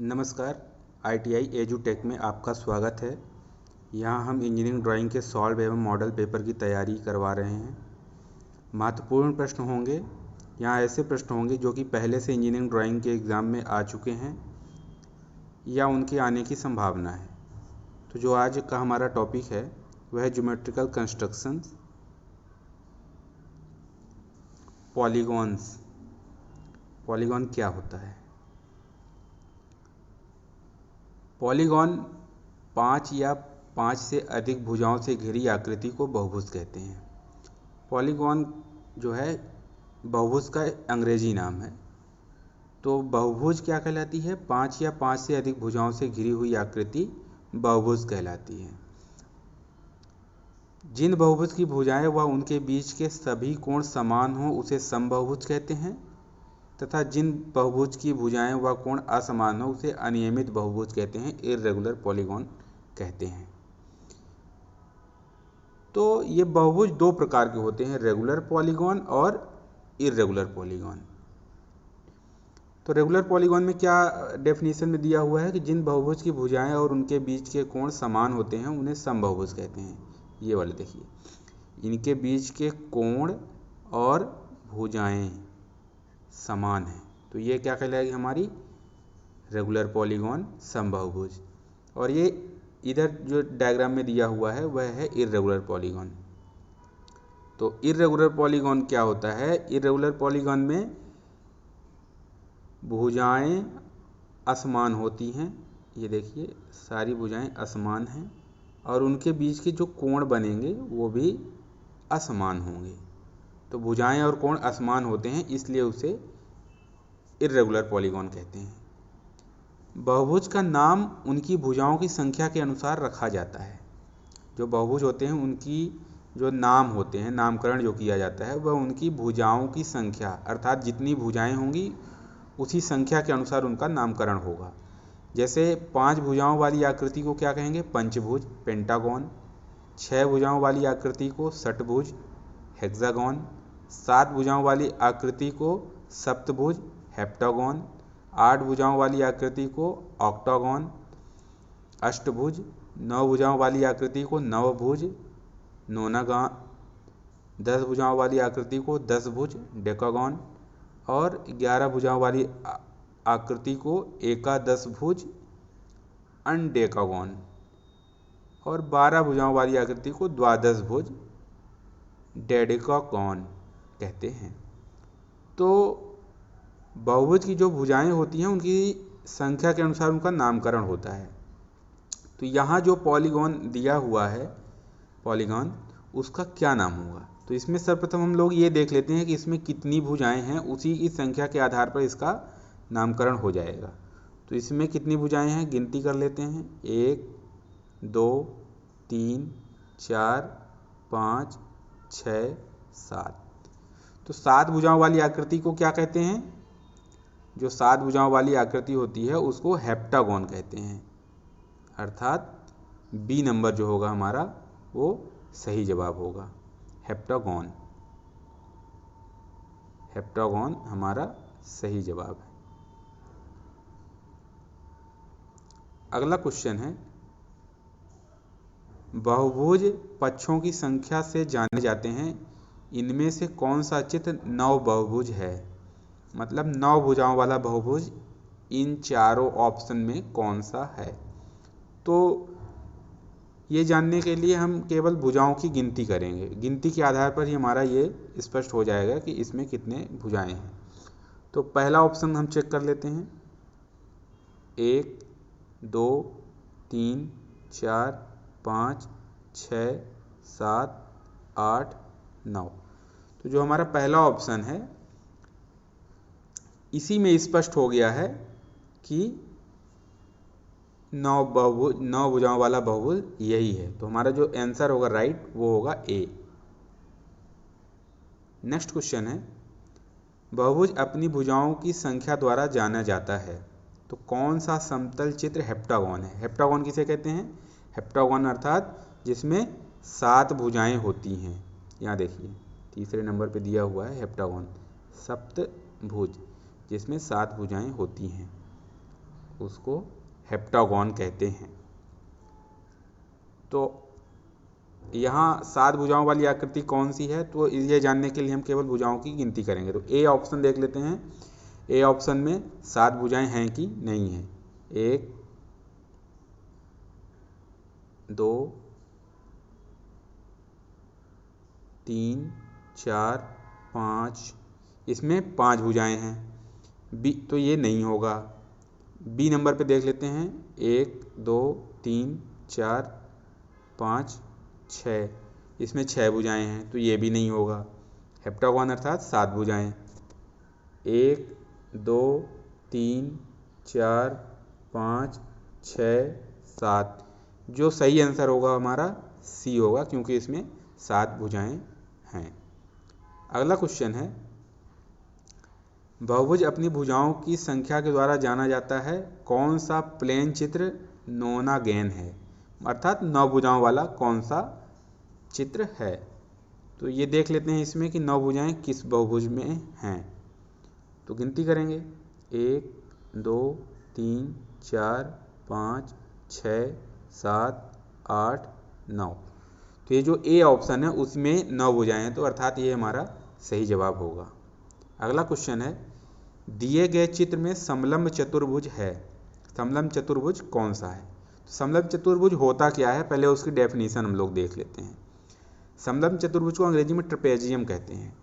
नमस्कार। ITI एजुटेक में आपका स्वागत है। यहाँ हम इंजीनियरिंग ड्राइंग के सॉल्व एवं मॉडल पेपर की तैयारी करवा रहे हैं। महत्वपूर्ण प्रश्न होंगे। यहाँ ऐसे प्रश्न होंगे जो कि पहले से इंजीनियरिंग ड्राइंग के एग्ज़ाम में आ चुके हैं या उनके आने की संभावना है। तो जो आज का हमारा टॉपिक है वह है ज्योमेट्रिकल कंस्ट्रक्शंस। पॉलीगॉन्स। पॉलीगॉन क्या होता है? पॉलीगॉन 5 या 5 से अधिक भुजाओं से घिरी आकृति को बहुभुज कहते हैं। पॉलीगॉन जो है बहुभुज का अंग्रेजी नाम है। तो बहुभुज क्या कहलाती है? 5 या 5 से अधिक भुजाओं से घिरी हुई आकृति बहुभुज कहलाती है। जिन बहुभुज की भुजाएं व उनके बीच के सभी कोण समान हों उसे समबाहुभुज कहते हैं, तथा जिन बहुभुज की भुजाएं व कोण असमान हो उसे अनियमित बहुभुज कहते हैं, इर्रेगुलर पॉलीगॉन कहते हैं। तो ये बहुभुज दो प्रकार के होते हैं, रेगुलर पॉलीगॉन और इर्रेगुलर पॉलीगॉन। तो रेगुलर पॉलीगॉन में क्या डेफिनेशन में दिया हुआ है कि जिन बहुभुज की भुजाएं और उनके बीच के कोण समान होते हैं उन्हें समबाहुभुज कहते हैं। ये वाले देखिए, इनके बीच के कोण और भुजाएं समान है तो ये क्या कहलाएगी? हमारी रेगुलर पॉलीगॉन, समबाहुभुज। और ये इधर जो डायग्राम में दिया हुआ है वह है इर्रेगुलर पॉलीगॉन। तो इर्रेगुलर पॉलीगॉन क्या होता है? इर्रेगुलर पॉलीगॉन में भुजाएं असमान होती हैं। ये देखिए, सारी भुजाएं असमान हैं और उनके बीच के जो कोण बनेंगे वो भी असमान होंगे। तो भुजाएं और कोण असमान होते हैं, इसलिए उसे इर्रेगुलर पॉलीगॉन कहते हैं। बहुभुज का नाम उनकी भुजाओं की संख्या के अनुसार रखा जाता है। जो बहुभुज होते हैं उनकी जो नाम होते हैं, नामकरण जो किया जाता है वह उनकी भुजाओं की संख्या, अर्थात जितनी भुजाएं होंगी उसी संख्या के अनुसार उनका नामकरण होगा। जैसे 5 भुजाओं वाली आकृति को क्या कहेंगे? पंचभुज, पेंटागॉन। 6 भुजाओं वाली आकृति को षटभुज, हेक्सागॉन। 7 भुजाओं वाली आकृति को सप्तभुज, हेप्टागॉन। 8 भुजाओं वाली आकृति को ऑक्टागॉन, अष्टभुज। 9 भुजाओं वाली आकृति को नवभुज, नोनागॉन। 10 भुजाओं वाली आकृति को दसभुज, डेकागॉन। और 11 भुजाओं वाली आकृति को एकादशभुज, अनडेकागॉन। और 12 भुजाओं वाली आकृति को द्वादशभुज, डेडेकागॉन कहते हैं। तो बहुभुज की जो भुजाएं होती हैं उनकी संख्या के अनुसार उनका नामकरण होता है। तो यहाँ जो पॉलीगॉन दिया हुआ है, पॉलीगॉन, उसका क्या नाम होगा? तो इसमें सर्वप्रथम हम लोग ये देख लेते हैं कि इसमें कितनी भुजाएं हैं, उसी की संख्या के आधार पर इसका नामकरण हो जाएगा। तो इसमें कितनी भुजाएं हैं गिनती कर लेते हैं। 1 2 3 4 5 6 7। तो 7 भुजाओं वाली आकृति को क्या कहते हैं? जो 7 भुजाओं वाली आकृति होती है उसको हेप्टागॉन कहते हैं, अर्थात बी नंबर जो होगा हमारा वो सही जवाब होगा, हेप्टागॉन। हेप्टागॉन हमारा सही जवाब है। अगला क्वेश्चन है, बहुभुज पक्षों की संख्या से जाने जाते हैं, इनमें से कौन सा चित्र नवबहुभुज है? मतलब 9 भुजाओं वाला बहुभुज इन चारों ऑप्शन में कौन सा है? तो ये जानने के लिए हम केवल भुजाओं की गिनती करेंगे। गिनती के आधार पर ही हमारा ये स्पष्ट हो जाएगा कि इसमें कितने भुजाएं हैं। तो पहला ऑप्शन हम चेक कर लेते हैं। 1 2 3 4 5 6 7 8 9। तो जो हमारा पहला ऑप्शन है इसी में स्पष्ट हो गया है कि 9 भुजाओं वाला बहुभुज यही है। तो हमारा जो आंसर होगा राइट वो होगा ए। नेक्स्ट क्वेश्चन है, बहुभुज अपनी भुजाओं की संख्या द्वारा जाना जाता है, तो कौन सा समतल चित्र हेप्टागॉन है? हेप्टागॉन किसे कहते हैं? हेप्टागॉन अर्थात जिसमें 7 भुजाएं होती हैं। यहाँ देखिए तीसरे नंबर पे दिया हुआ है हेप्टागॉन, सप्तभुज, जिसमें 7 भुजाएं होती हैं। उसको हेप्टागोन कहते हैं। तो यहाँ 7 भुजाओं वाली आकृति कौन सी है, तो ये जानने के लिए हम केवल भुजाओं की गिनती करेंगे। तो ए ऑप्शन देख लेते हैं। ए ऑप्शन में 7 भुजाएं हैं कि नहीं हैं। 1 2 3 4 5, इसमें 5 भुजाएं हैं। बी तो ये नहीं होगा। बी नंबर पे देख लेते हैं। 1 2 3 4 5 6, इसमें 6 भुजाएं हैं, तो ये भी नहीं होगा। हेप्टागोन अर्थात 7 भुजाएं। 1 2 3 4 5 6 7, जो सही आंसर होगा हमारा सी होगा, क्योंकि इसमें 7 भुजाएं हैं। अगला क्वेश्चन है, बहुभुज अपनी भुजाओं की संख्या के द्वारा जाना जाता है, कौन सा प्लेन चित्र नोनागेन है, अर्थात 9 भुजाओं वाला कौन सा चित्र है। तो ये देख लेते हैं इसमें कि 9 भुजाएं किस बहुभुज में हैं। तो गिनती करेंगे। 1 2 3 4 5 6 7 8 9। तो ये जो ए ऑप्शन है उसमें 9 भुजाएं हैं, तो अर्थात ये हमारा सही जवाब होगा। अगला क्वेश्चन है, दिए गए चित्र में समलंब चतुर्भुज है, समलंब चतुर्भुज कौन सा है। तो समलंब चतुर्भुज होता क्या है, पहले उसकी डेफिनेशन हम लोग देख लेते हैं। समलंब चतुर्भुज को अंग्रेजी में ट्रेपेजियम कहते हैं।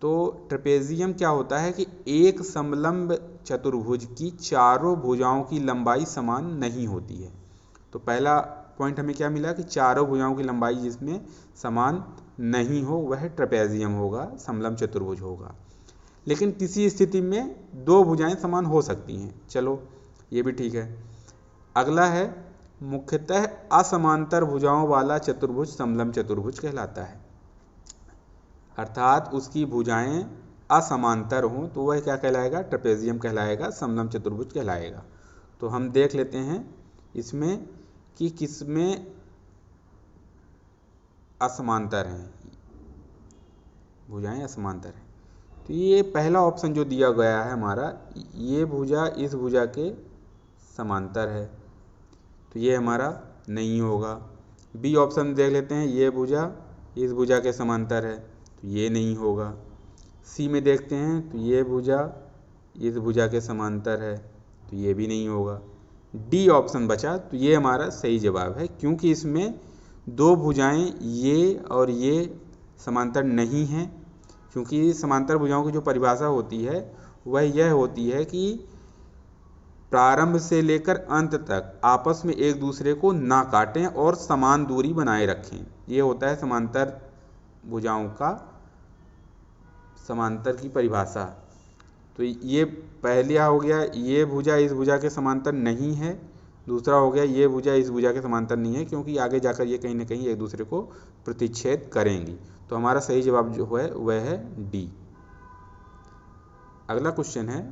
तो ट्रेपेजियम क्या होता है कि एक समलंब चतुर्भुज की चारों भुजाओं की लंबाई समान नहीं होती है। तो पहला पॉइंट हमें क्या मिला कि चारों भुजाओं की लंबाई जिसमें समान नहीं हो वह ट्रेपेजियम होगा, समलंब चतुर्भुज होगा। लेकिन किसी स्थिति में 2 भुजाएं समान हो सकती हैं, चलो ये भी ठीक है। अगला है, मुख्यतः असमांतर भुजाओं वाला चतुर्भुज समलंब चतुर्भुज कहलाता है, अर्थात उसकी भुजाएं असमांतर हों तो वह क्या कहलाएगा, ट्रेपेजियम कहलाएगा, समलंब चतुर्भुज कहलाएगा। तो हम देख लेते हैं इसमें कि किसमें असमांतर हैं, भुजाएं असमांतर हैं। तो ये पहला ऑप्शन जो दिया गया है हमारा, ये भुजा इस भुजा के समांतर है, तो ये हमारा नहीं होगा। बी ऑप्शन देख लेते हैं, ये भुजा इस भुजा के समांतर है, तो ये नहीं होगा। सी में देखते हैं, तो ये भुजा इस भुजा के समांतर है, तो ये भी नहीं होगा। डी ऑप्शन बचा, तो ये हमारा सही जवाब है, क्योंकि इसमें 2 भुजाएं ये और ये समांतर नहीं हैं। क्योंकि समांतर भुजाओं की जो परिभाषा होती है वह यह होती है कि प्रारंभ से लेकर अंत तक आपस में एक दूसरे को ना काटें और समान दूरी बनाए रखें। ये होता है समांतर भुजाओं का, समांतर की परिभाषा। तो ये पहला हो गया, ये भुजा इस भुजा के समांतर नहीं है। दूसरा हो गया, ये भुजा इस भुजा के समांतर नहीं है, क्योंकि आगे जाकर ये कहीं ना कहीं एक दूसरे को प्रतिच्छेद करेंगी। तो हमारा सही जवाब जो है वह है डी। अगला क्वेश्चन है,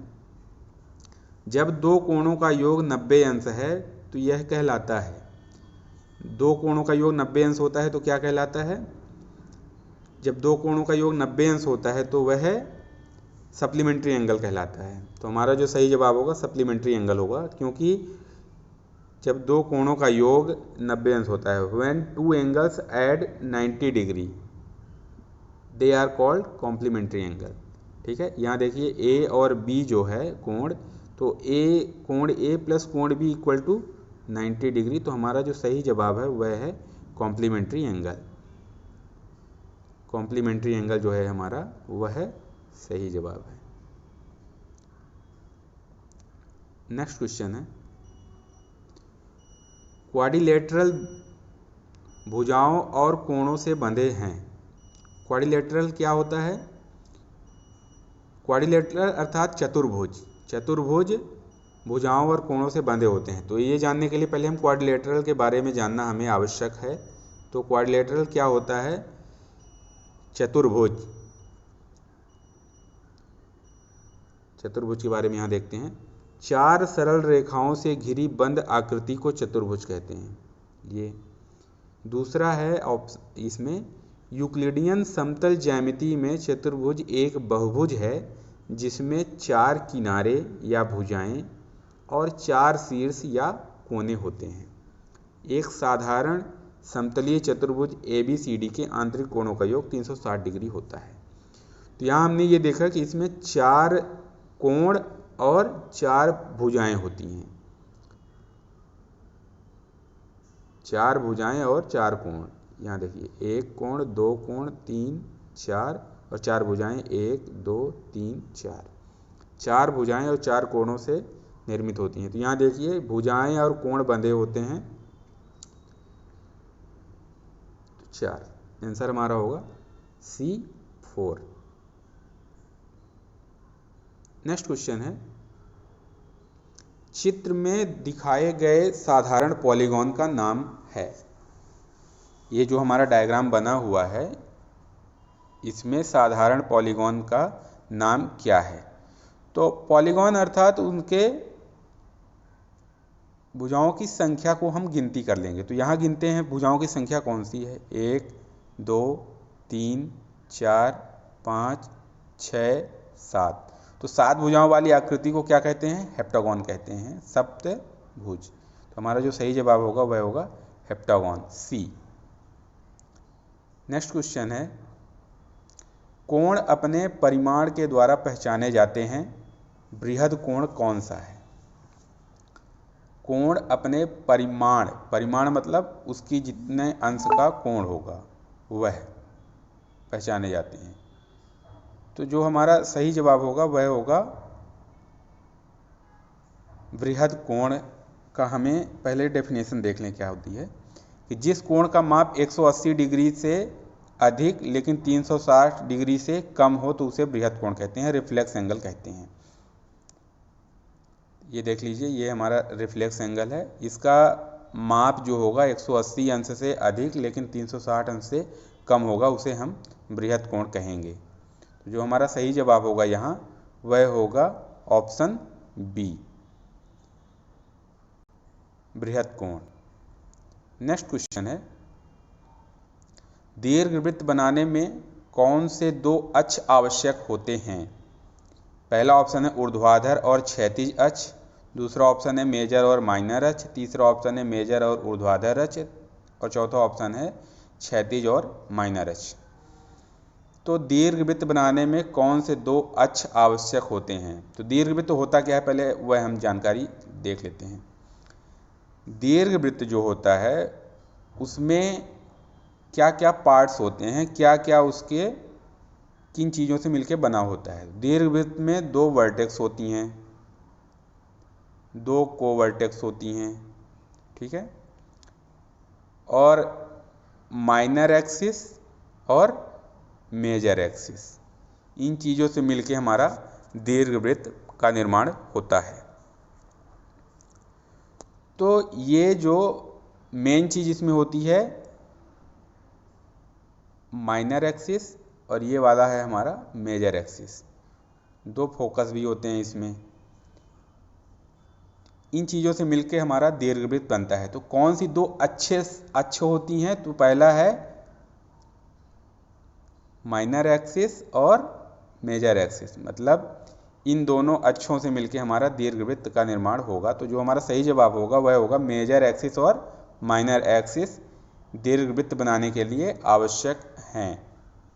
जब 2 कोणों का योग 90 अंश है तो यह कहलाता है, 2 कोणों का योग 90 अंश होता है तो क्या कहलाता है। जब 2 कोणों का योग 90 अंश होता है तो वह सप्लीमेंट्री एंगल कहलाता है। तो हमारा जो सही जवाब होगा सप्लीमेंट्री एंगल होगा, क्योंकि जब 2 कोणों का योग 90 अंश होता है, when 2 angles add 90 degree they are called complementary angle. ठीक है, यहाँ देखिए ए और बी जो है कोण, तो कोण ए प्लस कोण बी इक्वल टू 90 डिग्री। तो हमारा जो सही जवाब है वह है कॉम्प्लीमेंट्री एंगल। कॉम्प्लीमेंट्री एंगल जो है हमारा वह सही जवाब है। नेक्स्ट क्वेश्चन है, क्वाड्रिलेटरल भुजाओं और कोणों से बंधे हैं। क्वाड्रिलेटरल क्या होता है, क्वाड्रिलेटरल अर्थात चतुर्भुज, चतुर्भुज भुजाओं और कोणों से बंधे होते हैं। तो ये जानने के लिए पहले हम क्वाड्रिलेटरल के बारे में जानना हमें आवश्यक है। तो क्वाड्रिलेटरल क्या होता है, चतुर्भुज, चतुर्भुज के बारे में यहाँ देखते हैं। 4 सरल रेखाओं से घिरी बंद आकृति को चतुर्भुज कहते हैं। ये दूसरा है इसमें यूक्लिडियन समतल ज्यामिति में चतुर्भुज एक बहुभुज है जिसमें 4 किनारे या भुजाएं और 4 शीर्ष या कोने होते हैं। एक साधारण समतलीय चतुर्भुज ABCD के आंतरिक कोणों का योग 360 डिग्री होता है। तो यहाँ हमने ये देखा कि इसमें 4 कोण और 4 भुजाएं होती हैं, 4 भुजाएं और 4 कोण। यहाँ देखिए 1 कोण, 2 कोण, 3, 4 और 4 भुजाएं 1, 2, 3, 4। 4 भुजाएं और 4 कोणों से निर्मित होती हैं। तो यहाँ देखिए भुजाएं और कोण बंधे होते हैं, तो 4। आंसर हमारा होगा C4। नेक्स्ट क्वेश्चन है, चित्र में दिखाए गए साधारण पॉलीगॉन का नाम है। ये जो हमारा डायग्राम बना हुआ है, इसमें साधारण पॉलीगॉन का नाम क्या है? तो पॉलीगॉन अर्थात उनके भुजाओं की संख्या को हम गिनती कर लेंगे। तो यहाँ गिनते हैं भुजाओं की संख्या कौन सी है। 1, 2, 3, 4, 5, 6, 7। तो 7 भुजाओं वाली आकृति को क्या कहते हैं? हेप्टागॉन कहते हैं, सप्तभुज। तो हमारा जो सही जवाब होगा वह होगा हेप्टागॉन, C। नेक्स्ट क्वेश्चन है, कोण अपने परिमाण के द्वारा पहचाने जाते हैं, बृहद कोण कौन सा है? कोण अपने परिमाण मतलब उसकी जितने अंश का कोण होगा वह पहचाने जाते हैं। तो जो हमारा सही जवाब होगा वह होगा बृहद कोण का। हमें पहले डेफिनेशन देख लें क्या होती है कि जिस कोण का माप 180 डिग्री से अधिक लेकिन 360 डिग्री से कम हो तो उसे बृहद कोण कहते हैं, रिफ्लेक्स एंगल कहते हैं। ये देख लीजिए, ये हमारा रिफ्लेक्स एंगल है। इसका माप जो होगा 180 अंश से अधिक लेकिन 360 अंश से कम होगा, उसे हम बृहद कोण कहेंगे। तो जो हमारा सही जवाब होगा यहाँ वह होगा ऑप्शन B, बृहद कोण। नेक्स्ट क्वेश्चन है, दीर्घवृत्त बनाने में कौन से 2 अक्ष आवश्यक होते हैं? पहला ऑप्शन है ऊर्ध्वाधर और क्षैतिज अक्ष, दूसरा ऑप्शन है मेजर और माइनर अक्ष, तीसरा ऑप्शन है मेजर और ऊर्ध्वाधर अक्ष और चौथा ऑप्शन है क्षैतिज और माइनर अक्ष। तो दीर्घवृत्त बनाने में कौन से 2 अक्ष आवश्यक होते हैं? तो दीर्घवृत्त होता क्या है पहले वह हम जानकारी देख लेते हैं। दीर्घवृत्त जो होता है उसमें क्या क्या पार्ट्स होते हैं, क्या क्या उसके किन चीज़ों से मिलकर बना होता है। दीर्घवृत्त में 2 वर्टेक्स होती हैं, 2 कोवर्टेक्स होती हैं, ठीक है, और माइनर एक्सिस और मेजर एक्सिस, इन चीज़ों से मिलकर हमारा दीर्घवृत्त का निर्माण होता है। तो ये जो मेन चीज़ इसमें होती है माइनर एक्सिस और ये वाला है हमारा मेजर एक्सिस। 2 फोकस भी होते हैं इसमें। इन चीज़ों से मिलके हमारा दीर्घवृत्त बनता है। तो कौन सी 2 अक्ष होती हैं? तो पहला है माइनर एक्सिस और मेजर एक्सिस, मतलब इन दोनों अक्षों से मिलके हमारा दीर्घवृत्त का निर्माण होगा। तो जो हमारा सही जवाब होगा वह होगा मेजर एक्सिस और माइनर एक्सिस दीर्घवृत्त बनाने के लिए आवश्यक हैं।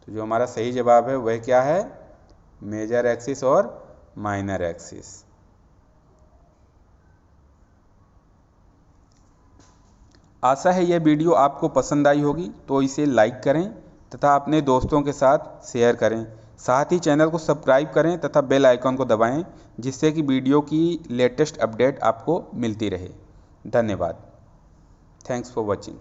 तो जो हमारा सही जवाब है वह क्या है? मेजर एक्सिस और माइनर एक्सिस। आशा है यह वीडियो आपको पसंद आई होगी, तो इसे लाइक करें तथा अपने दोस्तों के साथ शेयर करें। साथ ही चैनल को सब्सक्राइब करें तथा बेल आइकन को दबाएं, जिससे कि वीडियो की लेटेस्ट अपडेट आपको मिलती रहे। धन्यवाद। Thanks for watching.